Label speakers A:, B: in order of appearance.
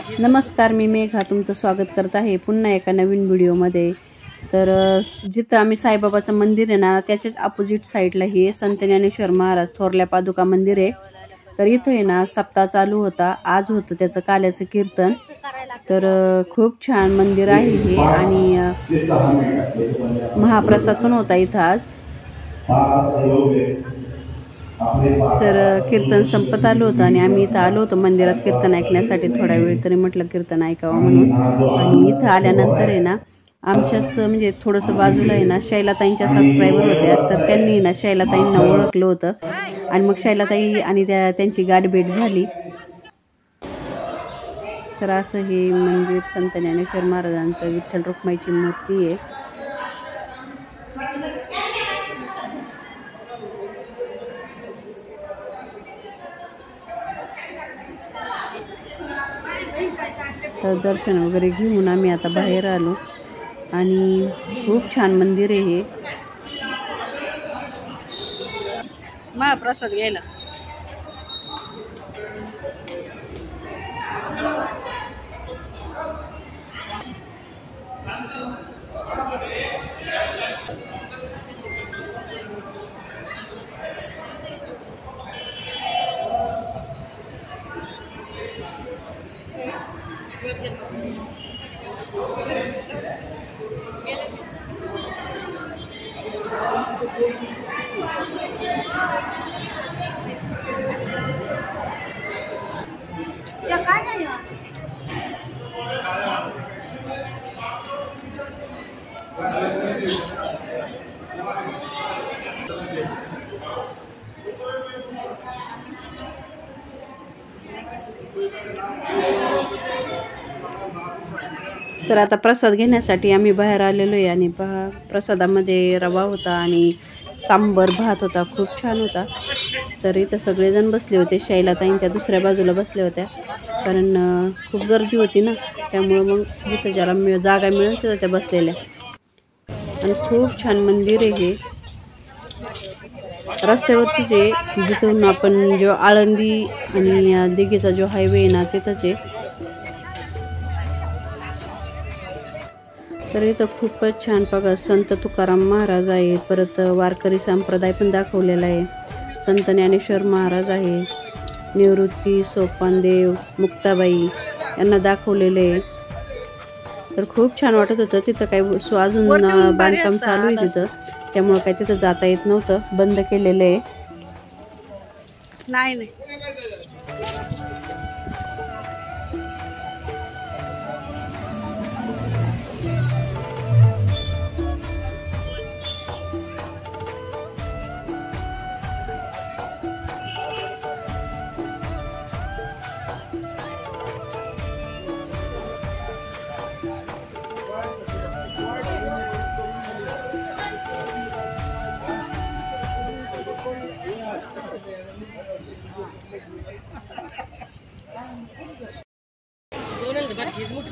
A: नमस्कार, मी मेघा तुमचं स्वागत करत आहे पुन्हा एका नवीन व्हिडिओमध्ये। तर जिथं आम्ही साईबाबाचं मंदिर आहे ना, त्याच्याच अपोजिट साईडला हे संत ज्ञानेश्वर महाराज थोरल्या पादुका मंदिर आहे। तर इथं आहे ना सप्ताह चालू होता, आज होतं त्याचं काल्याचं कीर्तन। तर खूप छान मंदिर आहे हे आणि महाप्रसाद पण होता इथं आज। तर कीर्तन संपत आलं होतं आणि आम्ही इथं आलो होतो मंदिरात कीर्तन ऐकण्यासाठी थोडा वेळ, तरी म्हटलं कीर्तन ऐकावं म्हणून। आणि इथं आल्यानंतर आहे ना आमच्याच म्हणजे थोडंसं बाजूला आहे ना शैलाताईंच्या सबस्क्रायबर होत्या, तर त्यांनी ना शैलाताईंना ओळखलं होतं आणि मग शैलाताई आणि त्यांची गाठभेट झाली। तर असं हे मंदिर संत ज्ञानेश्वर महाराजांचं विठ्ठल रुक्माईची मूर्ती आहे। तर दर्शन वगैरे घेऊन आम्ही आता बाहेर आलो आणि खूप छान मंदिर आहे हे। महाप्रसाद घ्यायला तर आता प्रसाद घेण्यासाठी आम्ही बाहेर आलेलो आहे आणि प्रसादामध्ये रवा होता आणि सांबर भात होता, खूप छान होता। तर इथं सगळेजण बसले होते, शैलाताई त्या दुसऱ्या बाजूला बसल्या होत्या कारण खूप गर्दी होती ना, त्यामुळे मग इथं ज्याला जागा मिळेल तिथं त्या बसलेल्या। आणि खूप छान मंदिर आहे हे, रस्त्यावरतीच आहे जिथून आपण जो आळंदी आणि दिघीचा जो हायवे आहे ना तिथंच आहे। तर इथं खूपच छान बघा संत तुकाराम महाराज आहे, परत वारकरी संप्रदाय पण दाखवलेला आहे, संत ज्ञानेश्वर महाराज आहे, निवृत्ती सोपानदेव मुक्ताबाई यांना दाखवलेले आहे। तर खूप छान वाटत होतं तिथं। काही अजून बांधकाम चालू आहे तिथं, त्यामुळे काही तिथं जाता येत नव्हतं, बंद केलेलं आहे। नाही दोन